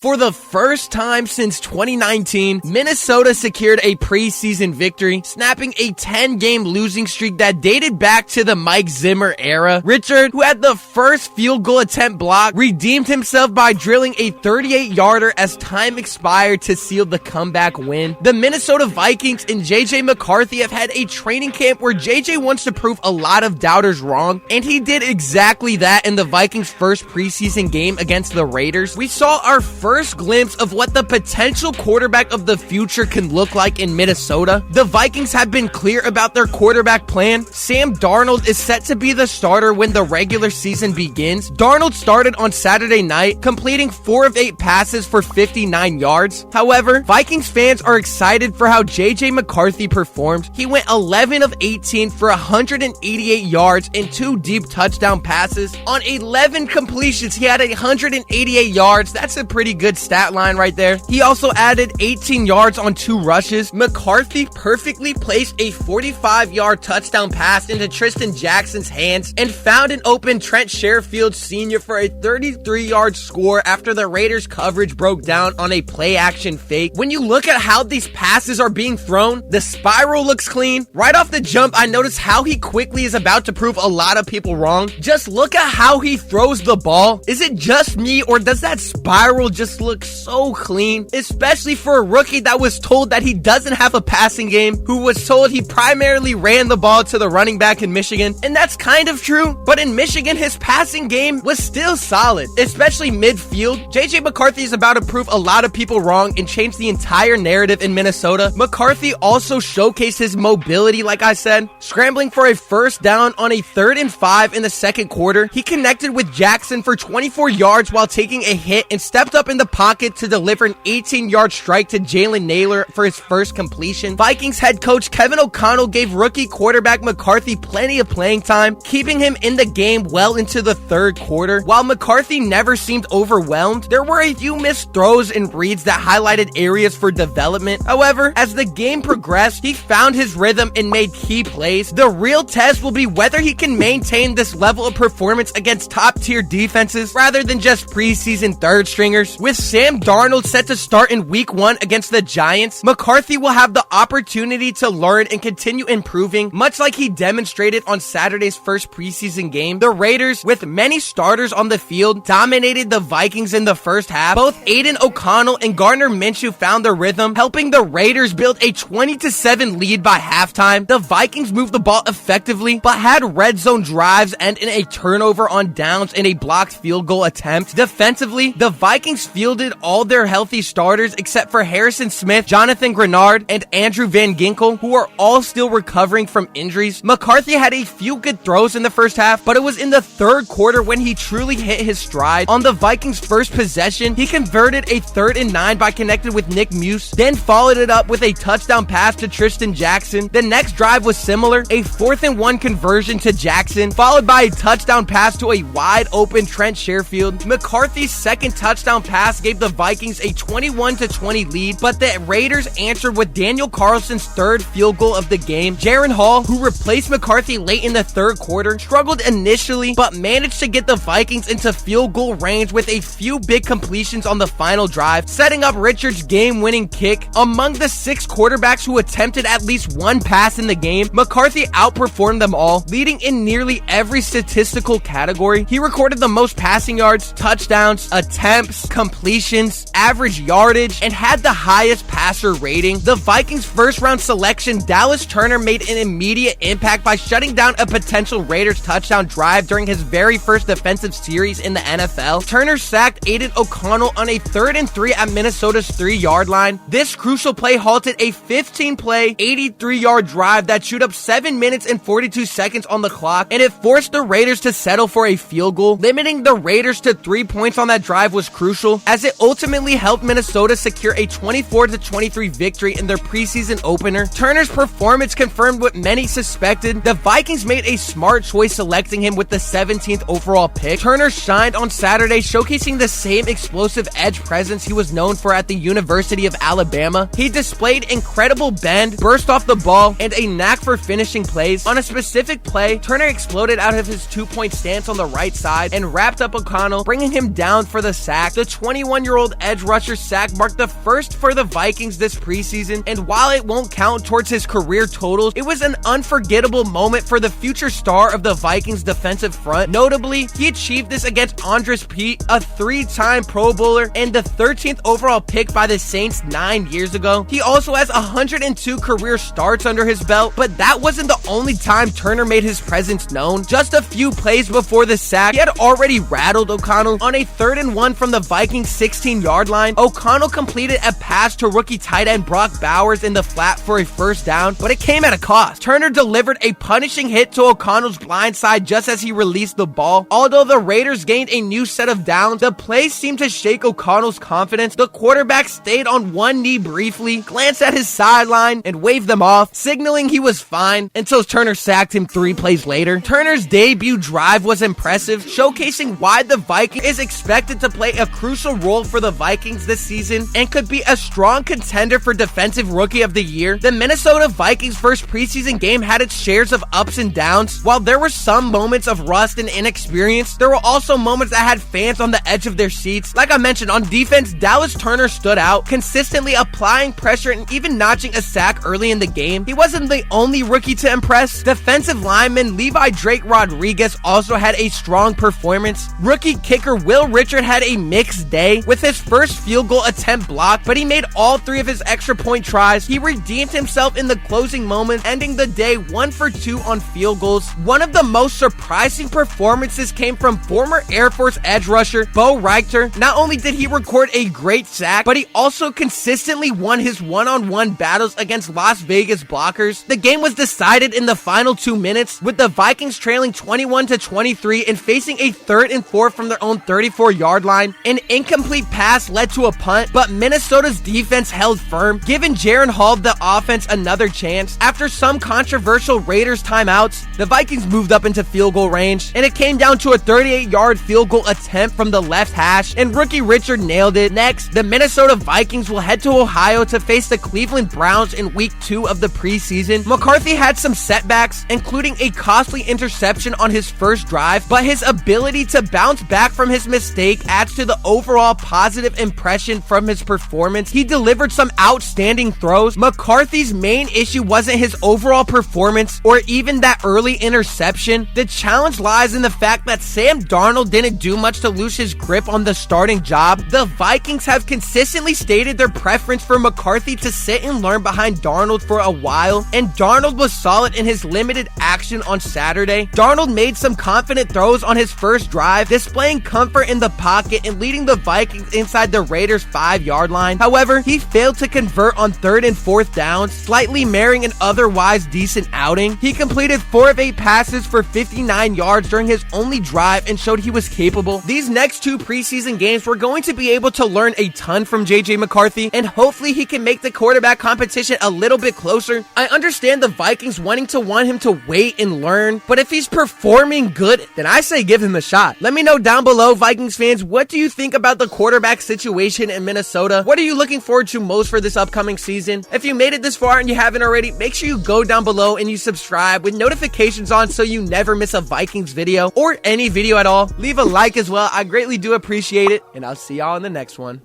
For the first time since 2019, Minnesota secured a preseason victory, snapping a 10-game losing streak that dated back to the Mike Zimmer era. Richard, who had the first field goal attempt blocked, redeemed himself by drilling a 38-yarder as time expired to seal the comeback win. The Minnesota Vikings and JJ McCarthy have had a training camp where JJ wants to prove a lot of doubters wrong, and he did exactly that in the Vikings' first preseason game against the Raiders. We saw our first glimpse of what the potential quarterback of the future can look like in Minnesota. The Vikings have been clear about their quarterback plan. Sam Darnold is set to be the starter when the regular season begins. Darnold started on Saturday night, completing 4 of 8 passes for 59 yards. However, Vikings fans are excited for how JJ McCarthy performed. He went 11 of 18 for 188 yards and 2 deep touchdown passes. On 11 completions, he had 188 yards. That's a pretty good stat line right there. He also added 18 yards on 2 rushes. McCarthy perfectly placed a 45-yard touchdown pass into Tristan Jackson's hands and found an open Trent Sherfield Sr. for a 33-yard score after the Raiders' coverage broke down on a play-action fake. When you look at how these passes are being thrown, the spiral looks clean. Right off the jump, I noticed how he quickly is about to prove a lot of people wrong. Just look at how he throws the ball. Is it just me, or does that spiral just look so clean? Especially for a rookie that was told that he doesn't have a passing game, who was told he primarily ran the ball to the running back in Michigan. And that's kind of true, but in Michigan, his passing game was still solid, especially midfield. JJ McCarthy is about to prove a lot of people wrong and change the entire narrative in Minnesota. McCarthy also showcased his mobility, like I said, scrambling for a first down on a 3rd and 5 in the second quarter. He connected with Jackson for 24 yards while taking a hit and stepped up in the pocket to deliver an 18-yard strike to Jalen Naylor for his first completion. Vikings head coach Kevin O'Connell gave rookie quarterback McCarthy plenty of playing time, keeping him in the game well into the 3rd quarter. While McCarthy never seemed overwhelmed, there were a few missed throws and reads that highlighted areas for development. However, as the game progressed, he found his rhythm and made key plays. The real test will be whether he can maintain this level of performance against top-tier defenses rather than just preseason third stringers. With Sam Darnold set to start in week 1 against the Giants, McCarthy will have the opportunity to learn and continue improving, much like he demonstrated on Saturday's first preseason game. The Raiders, with many starters on the field, dominated the Vikings in the first half. Both Aiden O'Connell and Gardner Minshew found their rhythm, helping the Raiders build a 20-7 lead by halftime. The Vikings moved the ball effectively, but had red zone drives and in a turnover on downs and a blocked field goal attempt. Defensively, the Vikings fielded all their healthy starters except for Harrison Smith, Jonathan Grenard, and Andrew Van Ginkel, who are all still recovering from injuries. McCarthy had a few good throws in the first half, but it was in the 3rd quarter when he truly hit his stride. On the Vikings' first possession, he converted a 3rd and 9 by connecting with Nick Muse, then followed it up with a touchdown pass to Tristan Jackson. The next drive was similar, a 4th and 1 conversion to Jackson, followed by a touchdown pass to a wide open Trent Sherfield. McCarthy's second touchdown pass gave the Vikings a 21-20 lead, but the Raiders answered with Daniel Carlson's 3rd field goal of the game. Jaron Hall, who replaced McCarthy late in the 3rd quarter, struggled initially, but managed to get the Vikings into field goal range with a few big completions on the final drive, setting up Richard's game-winning kick. Among the 6 quarterbacks who attempted at least 1 pass in the game, McCarthy outperformed them all, leading in nearly every statistical category. He recorded the most passing yards, touchdowns, attempts, completions, average yardage, and had the highest passer rating. The Vikings' first-round selection, Dallas Turner, made an immediate impact by shutting down a potential Raiders touchdown drive during his very first defensive series in the NFL. Turner sacked Aiden O'Connell on a 3rd and 3 at Minnesota's 3-yard line. This crucial play halted a 15-play, 83-yard drive that chewed up 7 minutes and 42 seconds on the clock, and it forced the Raiders to settle for a field goal. Limiting the Raiders to 3 points on that drive was crucial, as it ultimately helped Minnesota secure a 24-23 victory in their preseason opener. Turner's performance confirmed what many suspected. The Vikings made a smart choice selecting him with the 17th overall pick. Turner shined on Saturday, showcasing the same explosive edge presence he was known for at the University of Alabama. He displayed incredible bend, burst off the ball, and a knack for finishing plays. On a specific play, Turner exploded out of his 2-point stance on the right side and wrapped up O'Connell, bringing him down for the sack. The 21-year-old edge rusher sack marked the first for the Vikings this preseason, and while it won't count towards his career totals, it was an unforgettable moment for the future star of the Vikings defensive front. Notably, he achieved this against Andres Pete, a 3-time Pro Bowler and the 13th overall pick by the Saints 9 years ago. He also has 102 career starts under his belt, but that wasn't the only time Turner made his presence known. Just a few plays before the sack, he had already rattled O'Connell. On a 3rd and 1 from the Vikings 16-yard line, O'Connell completed a pass to rookie tight end Brock Bowers in the flat for a first down, but it came at a cost. Turner delivered a punishing hit to O'Connell's blind side just as he released the ball. Although the Raiders gained a new set of downs, the play seemed to shake O'Connell's confidence. The quarterback stayed on one knee briefly, glanced at his sideline, and waved them off, signaling he was fine until Turner sacked him 3 plays later. Turner's debut drive was impressive, showcasing why the Vikings is expected to play a crucial role for the Vikings this season and could be a strong contender for Defensive Rookie of the Year. The Minnesota Vikings' first preseason game had its shares of ups and downs. While there were some moments of rust and inexperience, there were also moments that had fans on the edge of their seats. Like I mentioned, on defense, Dallas Turner stood out, consistently applying pressure and even notching a sack early in the game. He wasn't the only rookie to impress. Defensive lineman Levi Drake Rodriguez also had a strong performance. Rookie kicker Will Richard had a mixed day, with his first field goal attempt blocked, but he made all 3 of his extra point tries. He redeemed himself in the closing moments, ending the day 1 for 2 on field goals. One of the most surprising performances came from former Air Force edge rusher Bo Reichter. Not only did he record a great sack, but he also consistently won his one-on-one battles against Las Vegas blockers. The game was decided in the final 2 minutes, with the Vikings trailing 21-23 and facing a 3rd and 4 from their own 34-yard line. An incomplete pass led to a punt, but Minnesota's defense held firm, giving Jaron Hall the offense another chance. After some controversial Raiders timeouts, the Vikings moved up into field goal range, and it came down to a 38-yard field goal attempt from the left hash, and rookie Richard nailed it. Next, the Minnesota Vikings will head to Ohio to face the Cleveland Browns in week 2 of the preseason. McCarthy had some setbacks, including a costly interception on his first drive, but his ability to bounce back from his mistake adds to the overall positive impression from his performance. He delivered some outstanding throws. McCarthy's main issue wasn't his overall performance or even that early interception. The challenge lies in the fact that Sam Darnold didn't do much to lose his grip on the starting job. The Vikings have consistently stated their preference for McCarthy to sit and learn behind Darnold for a while, and Darnold was solid in his limited action on Saturday. Darnold made some confident throws on his first drive, displaying comfort in the pocket and leading the Vikings inside the Raiders' 5-yard line. However, he failed to convert on 3rd and 4th downs, slightly marring an otherwise decent outing. He completed 4 of 8 passes for 59 yards during his only drive and showed he was capable. These next 2 preseason games, we're going to be able to learn a ton from JJ McCarthy, and hopefully he can make the quarterback competition a little bit closer. I understand the Vikings want him to wait and learn, but if he's performing good, then I say give him a shot. Let me know down below, Vikings fans, what do you think about the quarterback situation in Minnesota? What are you looking forward to most for this upcoming season? If you made it this far and you haven't already, make sure you go down below and you subscribe with notifications on so you never miss a Vikings video or any video at all. Leave a like as well. I greatly do appreciate it, and I'll see y'all in the next one.